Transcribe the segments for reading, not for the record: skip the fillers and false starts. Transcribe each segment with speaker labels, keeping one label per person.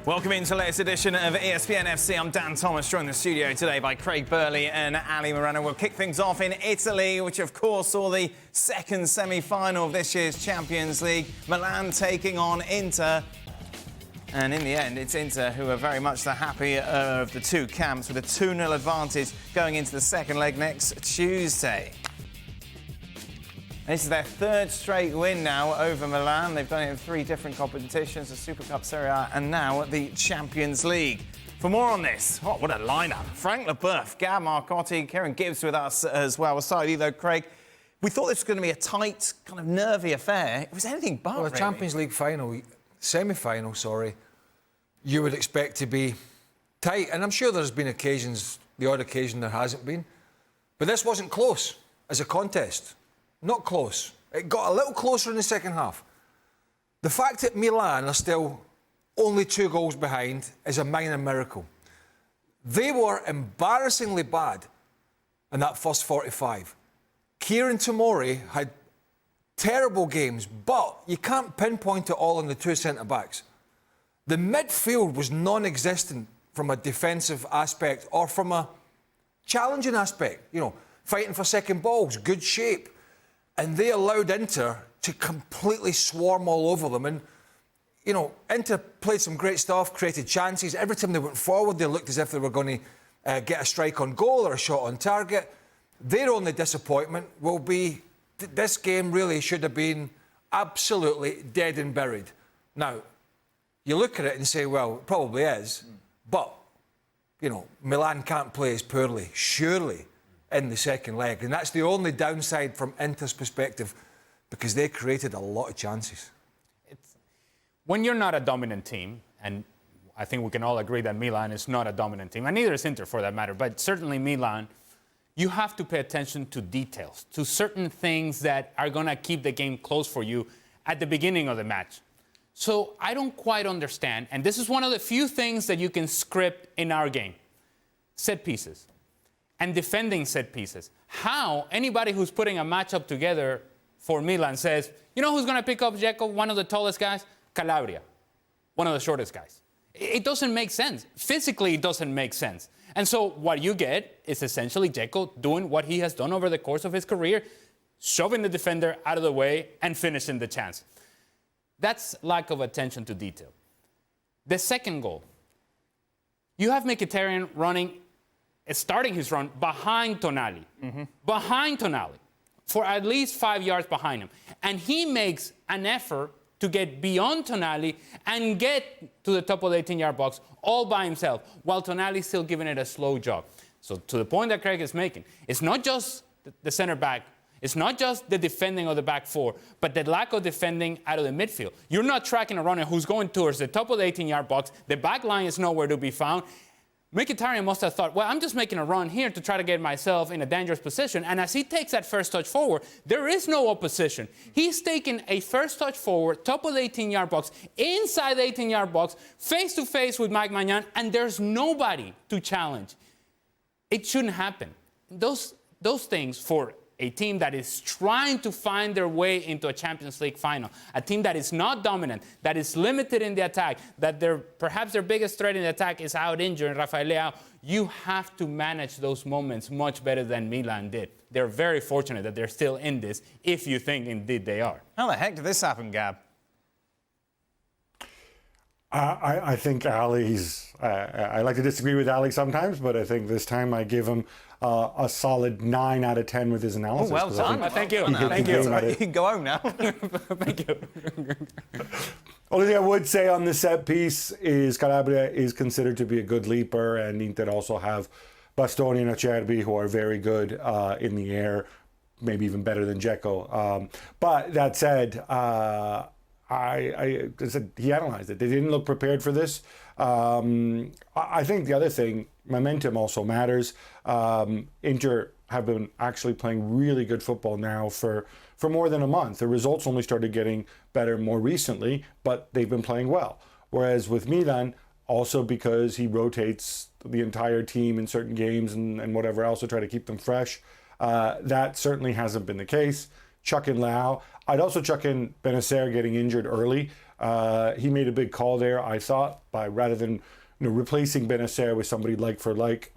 Speaker 1: Welcome into the latest edition of ESPN FC. I'm Dan Thomas, joined in the studio today by Craig Burley and Ali Moreno. We'll kick things off in Italy, which of course saw the second semi-final of this year's Champions League. Milan taking on Inter. And in the end, it's Inter who are very much the happier of the two camps with a 2-0 advantage going into the second leg next Tuesday. This is their third straight win now over Milan. They've done it in 3 different competitions, the Super Cup, Serie A, and now the Champions League. For more on this, what a lineup. Frank Leboeuf, Gab Marcotti, Kieran Gibbs with us as well. We'll start with you though, Craig. We thought this was going to be a tight, kind of nervy affair. It was anything but,
Speaker 2: well, a Champions League semi-final, you would expect to be tight. And I'm sure there's been occasions, the odd occasion there hasn't been. But this wasn't close as a contest. Not close. It got a little closer in the second half. The fact that Milan are still only 2 goals behind is a minor miracle. They were embarrassingly bad in that first 45. Kieran Tomori had terrible games, but you can't pinpoint it all on the 2 centre-backs. The midfield was non-existent from a defensive aspect or from a challenging aspect. You know, fighting for second balls, good shape. And they allowed Inter to completely swarm all over them. And, you know, Inter played some great stuff, created chances. Every time they went forward, they looked as if they were going to get a strike on goal or a shot on target. Their only disappointment will be this game really should have been absolutely dead and buried. Now, you look at it and say, well, it probably is. But, you know, Milan can't play as poorly, surely, in the second leg. And that's the only downside from Inter's perspective, because they created a lot of chances.
Speaker 3: When you're not a dominant team, and I think we can all agree that Milan is not a dominant team, and neither is Inter for that matter, but certainly Milan, you have to pay attention to details, to certain things that are going to keep the game close for you at the beginning of the match. So I don't quite understand, and this is one of the few things that you can script in our game, set pieces. And defending set pieces. How anybody who's putting a matchup together for Milan says, you know who's going to pick up Dzeko, one of the tallest guys? Calabria, one of the shortest guys. It doesn't make sense. Physically, it doesn't make sense. And so what you get is essentially Dzeko doing what he has done over the course of his career, shoving the defender out of the way and finishing the chance. That's lack of attention to detail. The second goal, you have Mkhitaryan starting his run behind Tonali. Behind Tonali. For at least 5 yards behind him. And he makes an effort to get beyond Tonali and get to the top of the 18-yard box all by himself, while Tonali's still giving it a slow jog. So to the point that Craig is making, it's not just the center back, it's not just the defending of the back four, but the lack of defending out of the midfield. You're not tracking a runner who's going towards the top of the 18-yard box, the back line is nowhere to be found. Mkhitaryan must have thought, well, I'm just making a run here to try to get myself in a dangerous position. And as he takes that first touch forward, there is no opposition. He's taking a first touch forward, top of the 18-yard box, inside the 18-yard box, face-to-face with Mike Maignan, and there's nobody to challenge. It shouldn't happen. Those things for a team that is trying to find their way into a Champions League final, a team that is not dominant, that is limited in the attack, that perhaps their biggest threat in the attack is out injured, Rafael Leao, you have to manage those moments much better than Milan did. They're very fortunate that they're still in this, if you think indeed they are.
Speaker 1: How the heck did this happen, Gab?
Speaker 4: I think Ali's... I like to disagree with Ali sometimes, but I think this time I give him a solid 9 out of 10 with his analysis.
Speaker 1: Oh, well done.
Speaker 3: Thank you.
Speaker 1: Thank you. You can go home now.
Speaker 3: Thank you.
Speaker 4: Only thing I would say on the set piece is Calabria is considered to be a good leaper, and Inter also have Bastoni and Acerbi, who are very good in the air, maybe even better than Dzeko. But that said, he analyzed it. They didn't look prepared for this. I think the other thing, momentum also matters. Inter have been actually playing really good football now for more than a month. The results only started getting better more recently, but they've been playing well. Whereas with Milan, also because he rotates the entire team in certain games and whatever else to try to keep them fresh, that certainly hasn't been the case. Chuck in Lau. I'd also chuck in Benacer getting injured early. He made a big call there, I thought, by rather than replacing Benacer with somebody like Tommaso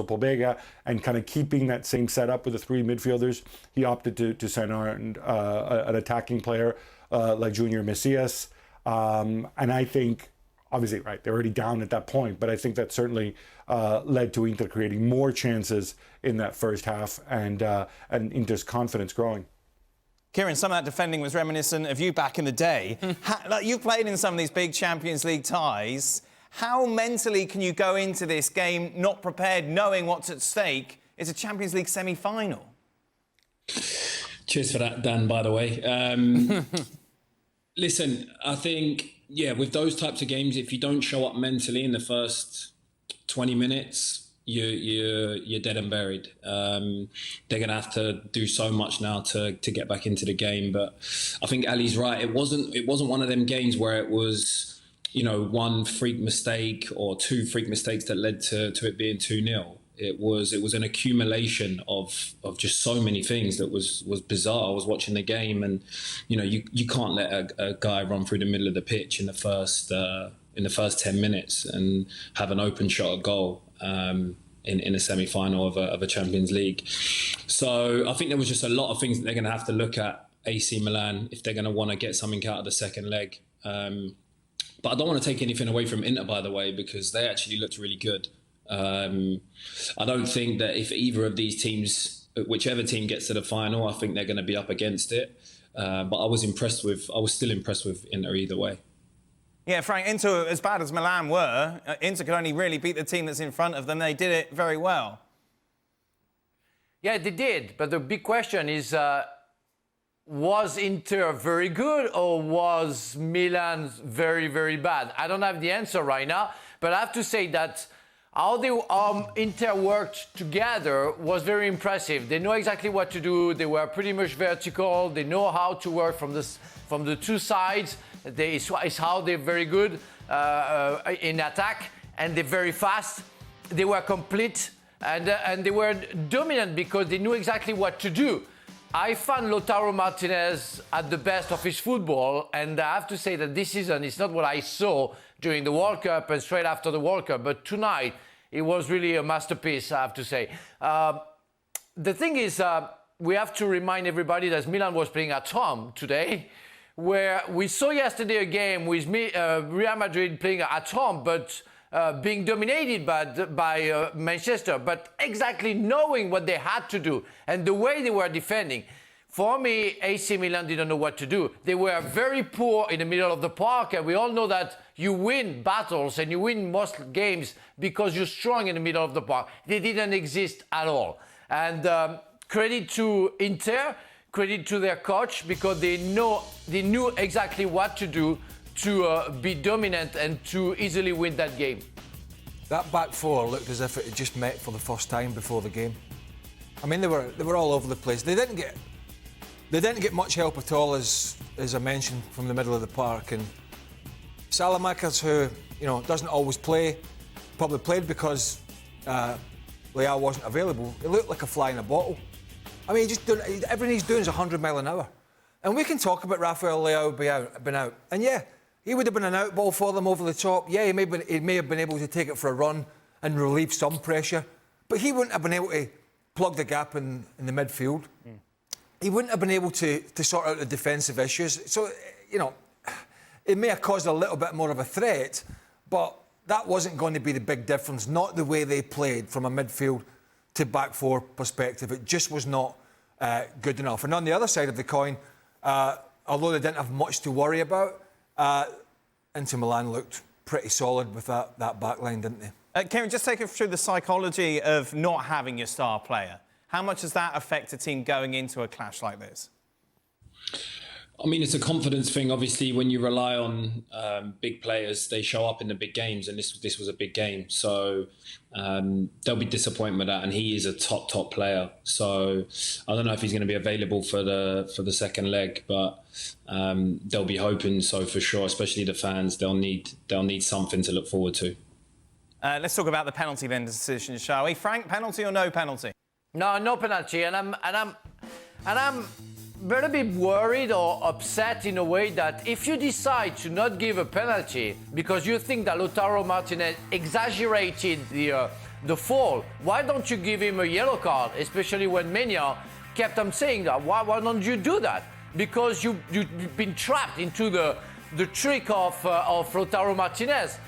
Speaker 4: Pobega and kind of keeping that same setup with the three midfielders, he opted to send on an attacking player like Junior Messias. And I think, obviously, right, they're already down at that point, but I think that certainly led to Inter creating more chances in that first half and Inter's confidence growing.
Speaker 1: Kieran, some of that defending was reminiscent of you back in the day. You've played in some of these big Champions League ties. How mentally can you go into this game not prepared, knowing what's at stake? It's a Champions League semi-final.
Speaker 5: Cheers for that, Dan, by the way. Listen, I think, with those types of games, if you don't show up mentally in the first 20 minutes, you're dead and buried. They're going to have to do so much now to get back into the game. But I think Ali's right. It wasn't one of them games where it was, one freak mistake or two freak mistakes that led to it being 2-0. It was an accumulation of just so many things that was bizarre. I was watching the game, and you can't let a guy run through the middle of the pitch in the first 10 minutes and have an open shot at goal in a semi-final of a Champions League. So I think there was just a lot of things that they're going to have to look at AC Milan if they're going to want to get something out of the second leg. But I don't want to take anything away from Inter, by the way, because they actually looked really good. I don't think that if either of these teams, whichever team gets to the final, I think they're going to be up against it. But I was still impressed with Inter either way.
Speaker 1: Yeah, Frank, Inter, as bad as Milan were, Inter could only really beat the team that's in front of them. They did it very well.
Speaker 6: Yeah, they did. But the big question is, was Inter very good or was Milan very, very bad? I don't have the answer right now, but I have to say that how Inter worked together was very impressive. They know exactly what to do. They were pretty much vertical. They know how to work from the two sides. It's how they're very good in attack, and they're very fast. They were complete, and they were dominant because they knew exactly what to do. I found Lautaro Martinez at the best of his football, and I have to say that this season it's not what I saw during the World Cup and straight after the World Cup, but tonight it was really a masterpiece, I have to say. The thing is, we have to remind everybody that Milan was playing at home today, where we saw yesterday a game with Real Madrid playing at home, but being dominated by Manchester, but exactly knowing what they had to do and the way they were defending. For me, AC Milan didn't know what to do. They were very poor in the middle of the park, and we all know that you win battles and you win most games because you're strong in the middle of the park. They didn't exist at all. And credit to Inter, credit to their coach, because they knew exactly what to do to be dominant and to easily win that game.
Speaker 2: That back four looked as if it had just met for the first time before the game. I mean, they were all over the place. They didn't get much help at all, as I mentioned, from the middle of the park. And Salamakers, who doesn't always play, probably played because Leao wasn't available. It looked like a fly in a bottle. I mean, everything he's doing is 100 miles an hour. And we can talk about Rafael Leao being out. And yeah, he would have been an out ball for them over the top. Yeah, he may have been able to take it for a run and relieve some pressure. But he wouldn't have been able to plug the gap in the midfield. He wouldn't have been able to sort out the defensive issues. So, it may have caused a little bit more of a threat, but that wasn't going to be the big difference, not the way they played from a midfield to back four perspective. It just was not good enough. And on the other side of the coin, although they didn't have much to worry about, Inter Milan looked pretty solid with that back line, didn't they?
Speaker 1: Kieran, just take us through the psychology of not having your star player. How much does that affect a team going into a clash like this?
Speaker 5: I mean, it's a confidence thing. Obviously, when you rely on big players, they show up in the big games, and this was a big game. So there'll be disappointment with that, and he is a top player. So I don't know if he's going to be available for the second leg, but they'll be hoping so for sure. Especially the fans, they'll need something to look forward to.
Speaker 1: Let's talk about the penalty then decision, shall we? Frank, penalty or no penalty?
Speaker 6: No penalty, and I'm better be worried or upset in a way that if you decide to not give a penalty because you think that Lautaro Martinez exaggerated the fall, why don't you give him a yellow card? Especially when Mena kept on saying that. Why don't you do that? Because you've been trapped into the trick of Lautaro Martinez.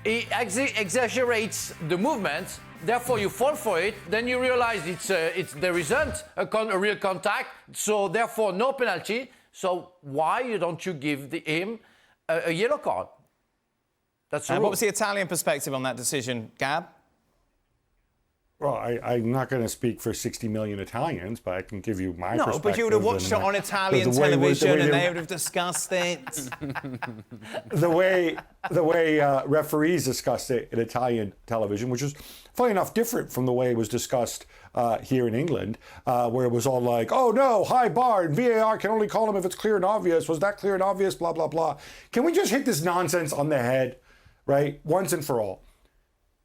Speaker 6: He exaggerates the movements. Therefore, you fall for it. Then you realize there isn't a real contact. So therefore, no penalty. So why don't you give him a yellow card? That's the rule.
Speaker 1: What was the Italian perspective on that decision, Gab?
Speaker 4: Well, I'm not going to speak for 60 million Italians, but I can give you my perspective.
Speaker 1: No, but you would have watched it on Italian television and they would have discussed it.
Speaker 4: The way referees discussed it in Italian television, which was, funny enough, different from the way it was discussed here in England, where it was all like, oh no, high bar, and VAR can only call him if it's clear and obvious. Was that clear and obvious? Blah, blah, blah. Can we just hit this nonsense on the head, right? Once and for all.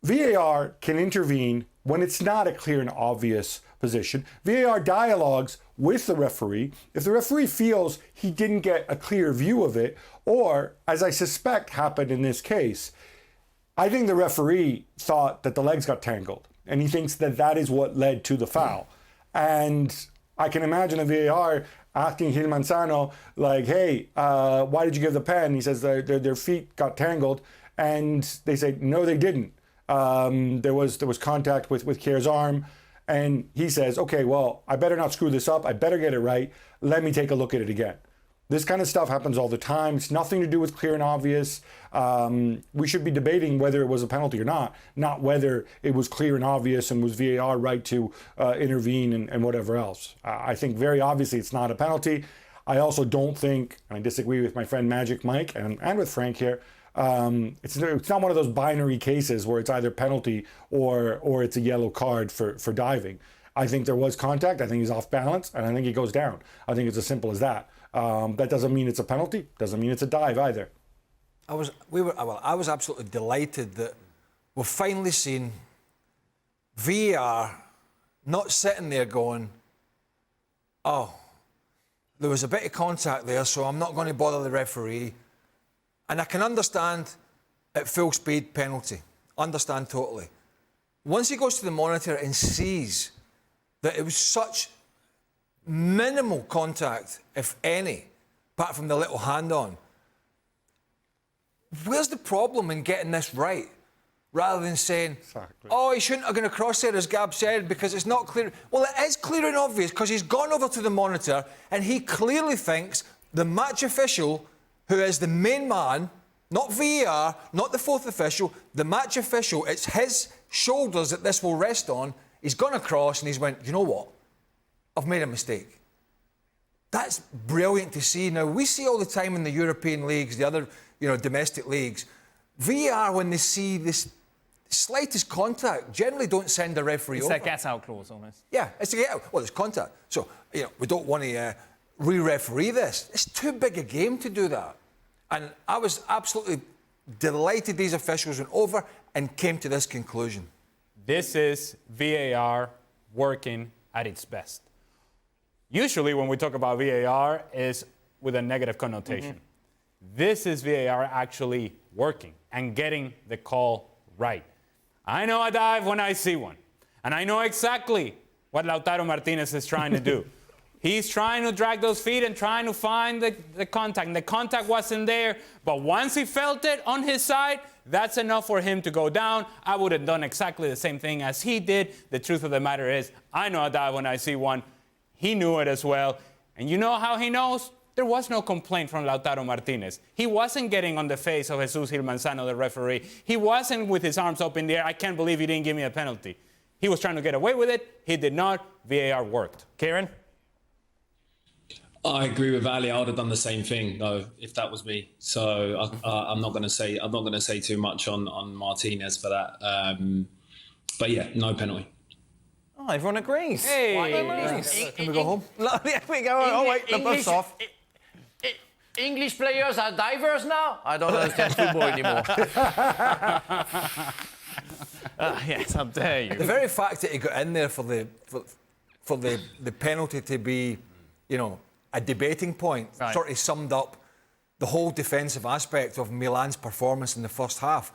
Speaker 4: VAR can intervene when it's not a clear and obvious position. VAR dialogues with the referee. If the referee feels he didn't get a clear view of it, or, as I suspect happened in this case, I think the referee thought that the legs got tangled, and he thinks that that is what led to the foul. And I can imagine a VAR asking Gil Manzano, like, hey, why did you give the pen? He says their feet got tangled, and they say, no, they didn't. There was contact with Kjaer's arm, and he says, okay, well, I better not screw this up. I better get it right. Let me take a look at it again. This kind of stuff happens all the time. It's nothing to do with clear and obvious. We should be debating whether it was a penalty or not whether it was clear and obvious and was VAR right to intervene and whatever else. I think very obviously it's not a penalty. I also don't think, and I disagree with my friend Magic Mike and with Frank here, it's not one of those binary cases where it's either penalty or it's a yellow card for diving. I think there was contact. I think he's off balance, and I think he goes down. I think it's as simple as that. That doesn't mean it's a penalty. Doesn't mean it's a dive either.
Speaker 2: I was absolutely delighted that we've finally seen VAR not sitting there going, oh, there was a bit of contact there, so I'm not going to bother the referee. And I can understand at full speed penalty. Understand totally. Once he goes to the monitor and sees that it was such minimal contact, if any, apart from the little hand on, where's the problem in getting this right? Rather than saying, oh, he shouldn't have gone across there, as Gab said, because it's not clear. Well, it is clear and obvious because he's gone over to the monitor and he clearly thinks the match official, who is the main man, not VAR, not the fourth official, the match official, it's his shoulders that this will rest on. He's gone across and he's went, you know what? I've made a mistake. That's brilliant to see. Now, we see all the time in the European leagues, the other, domestic leagues, VAR, when they see this slightest contact, generally don't send the referee over.
Speaker 1: It's a get-out clause, almost.
Speaker 2: Yeah, it's a get-out. Well, there's contact. So, we don't want to re-referee this. It's too big a game to do that. And I was absolutely delighted these officials went over and came to this conclusion.
Speaker 3: This is VAR working at its best. Usually when we talk about VAR is with a negative connotation. Mm-hmm. This is VAR actually working and getting the call right. I know a dive when I see one. And I know exactly what Lautaro Martinez is trying to do. He's trying to drag those feet and trying to find the contact. And the contact wasn't there. But once he felt it on his side, that's enough for him to go down. I would have done exactly the same thing as he did. The truth of the matter is, I know a dive when I see one. He knew it as well. And you know how he knows? There was no complaint from Lautaro Martinez. He wasn't getting on the face of Jesus Gil Manzano, the referee. He wasn't with his arms up in the air. I can't believe he didn't give me a penalty. He was trying to get away with it. He did not. VAR worked.
Speaker 1: Kieran?
Speaker 5: I agree with Ali. I would have done the same thing, though, if that was me. So I'm not going to say too much on Martinez for that. But yeah, no penalty.
Speaker 1: Oh, everyone agrees.
Speaker 3: Hey,
Speaker 2: Can we go home?
Speaker 1: Yeah, we go. Oh wait, the bus off.
Speaker 6: English players are divers now? I don't understand football anymore.
Speaker 1: Yes, how dare you?
Speaker 2: The very fact that he got in there for the penalty to be, a debating point.
Speaker 1: Right.
Speaker 2: Sort of summed up the whole defensive aspect of Milan's performance in the first half.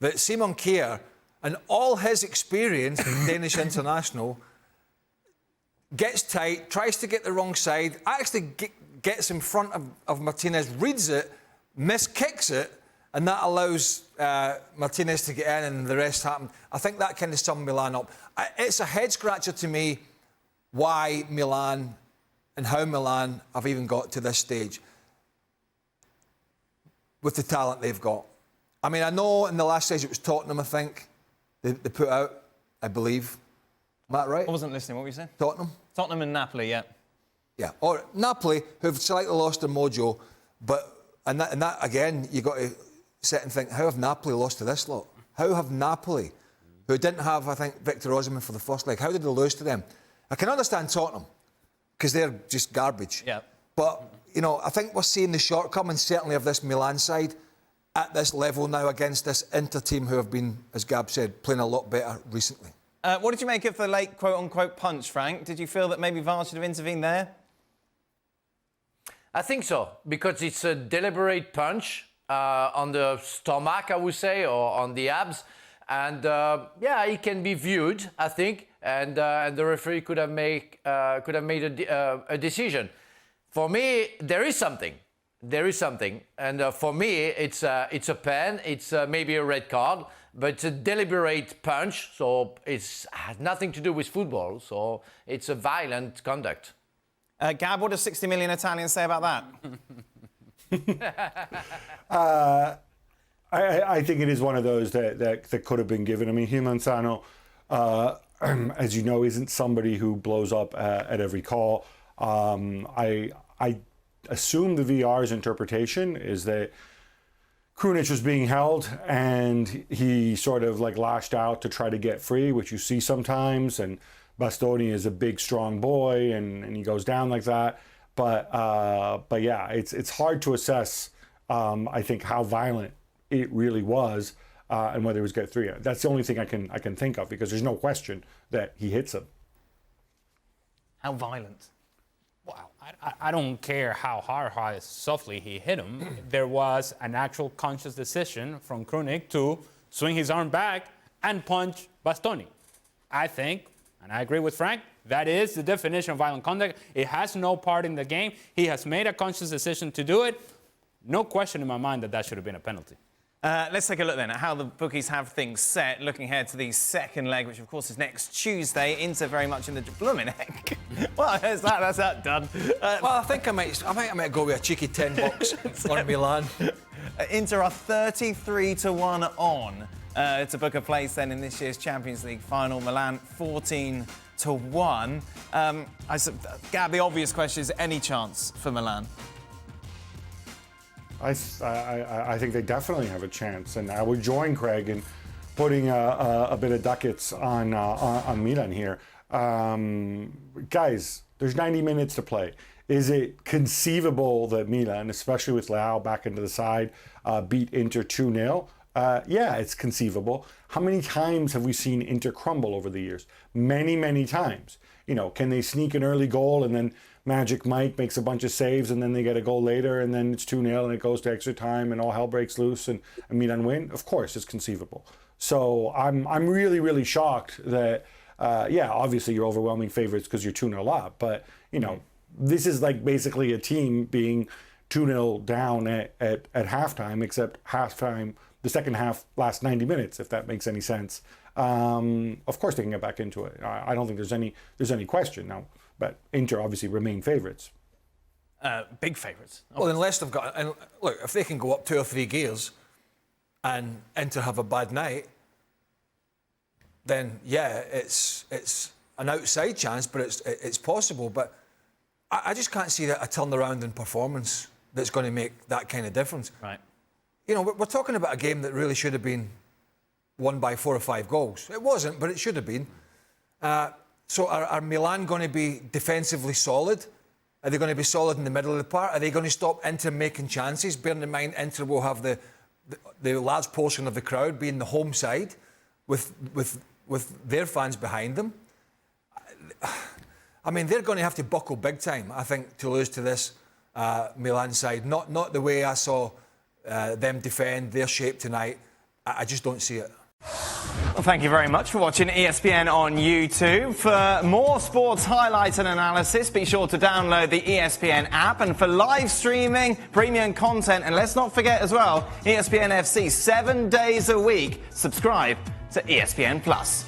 Speaker 2: That Simon Kjær, and all his experience in Danish international, gets tight, tries to get the wrong side, actually gets in front of Martinez, reads it, miskicks it, and that allows Martinez to get in and the rest happen. I think that kind of summed Milan up. It's a head-scratcher to me why Milan and how Milan have even got to this stage with the talent they've got. I mean, I know in the last stage it was Tottenham, I think, they put out, I believe. Am I right?
Speaker 1: I wasn't listening. What were you saying?
Speaker 2: Tottenham?
Speaker 1: Tottenham and Napoli, yeah.
Speaker 2: Yeah. Or Napoli, who've slightly lost their mojo, and that again, you've got to sit and think, how have Napoli lost to this lot? How have Napoli, who didn't have, I think, Victor Osimhen for the first leg, how did they lose to them? I can understand Tottenham, because they're just garbage.
Speaker 1: Yeah.
Speaker 2: But, you know, I think we're seeing the shortcomings, certainly, of this Milan side at this level now against this Inter team who have been, as Gab said, playing a lot better recently.
Speaker 1: What did you make of the late quote-unquote punch, Frank? Did you feel that maybe VAR should have intervened there?
Speaker 6: I think so, because it's a deliberate punch on the stomach, I would say, or on the abs. And yeah, it can be viewed, I think, and the referee could have made a decision. For me, there is something. There is something. And for me, it's a pen, it's maybe a red card, but it's a deliberate punch, so it has nothing to do with football, so it's a violent conduct.
Speaker 1: Gab, what does 60 million Italians say about that?
Speaker 4: I think it is one of those that could have been given. I mean, Manzano, as you know, isn't somebody who blows up at every call. I assume the VR's interpretation is that Krunic was being held and he sort of like lashed out to try to get free, which you see sometimes. And Bastoni is a big, strong boy, and he goes down like that. But yeah, it's hard to assess. I think how violent it really was, and whether it was get three. That's the only thing I can think of, because there's no question that he hits him.
Speaker 1: How violent?
Speaker 3: Well, I don't care how hard, how softly he hit him. There was an actual conscious decision from Krunic to swing his arm back and punch Bastoni. I think, and I agree with Frank, that is the definition of violent conduct. It has no part in the game. He has made a conscious decision to do it. No question in my mind that should have been a penalty.
Speaker 1: Let's take a look then at how the bookies have things set. Looking ahead to the second leg, which of course is next Tuesday. Inter very much in the blooming heck. Well, that's that done.
Speaker 2: Well, I think I might go with a cheeky $10 on Milan.
Speaker 1: Inter are 33-1 on to book a place then in this year's Champions League final. Milan 14-1. Gab, the obvious question is, any chance for Milan?
Speaker 4: I think they definitely have a chance, and I would join Craig in putting a bit of ducats on Milan here. Guys, there's 90 minutes to play. Is it conceivable that Milan, especially with Leao back into the side, beat Inter 2-0? Yeah, it's conceivable. How many times have we seen Inter crumble over the years? Many, many times. You know, can they sneak an early goal and then Magic Mike makes a bunch of saves and then they get a goal later and then it's 2-0 and it goes to extra time and all hell breaks loose and Milan win? Of course, it's conceivable. So I'm really, really shocked that, yeah, obviously you're overwhelming favorites because you're 2-0 up. But, you know, this is like basically a team being 2-0 down at halftime, except halftime, the second half lasts 90 minutes, if that makes any sense. Of course they can get back into it. I don't think there's any question now. But Inter obviously remain favourites.
Speaker 1: Big favourites.
Speaker 2: Well, unless they've got... And look, if they can go up 2 or 3 gears and Inter have a bad night, then, yeah, it's an outside chance, but it's possible. But I just can't see that a turnaround in performance that's going to make that kind of difference.
Speaker 1: Right.
Speaker 2: You know, we're talking about a game that really should have been won by 4 or 5 goals. It wasn't, but it should have been. So are Milan going to be defensively solid? Are they going to be solid in the middle of the park? Are they going to stop Inter making chances? Bearing in mind, Inter will have the large portion of the crowd being the home side with their fans behind them. I mean, they're going to have to buckle big time, I think, to lose to this Milan side. Not the way I saw them defend their shape tonight. I just don't see it.
Speaker 1: Well, thank you very much for watching ESPN on YouTube. For more sports highlights and analysis, be sure to download the ESPN app. And for live streaming, premium content, and let's not forget as well, ESPN FC 7 days a week. Subscribe to ESPN Plus.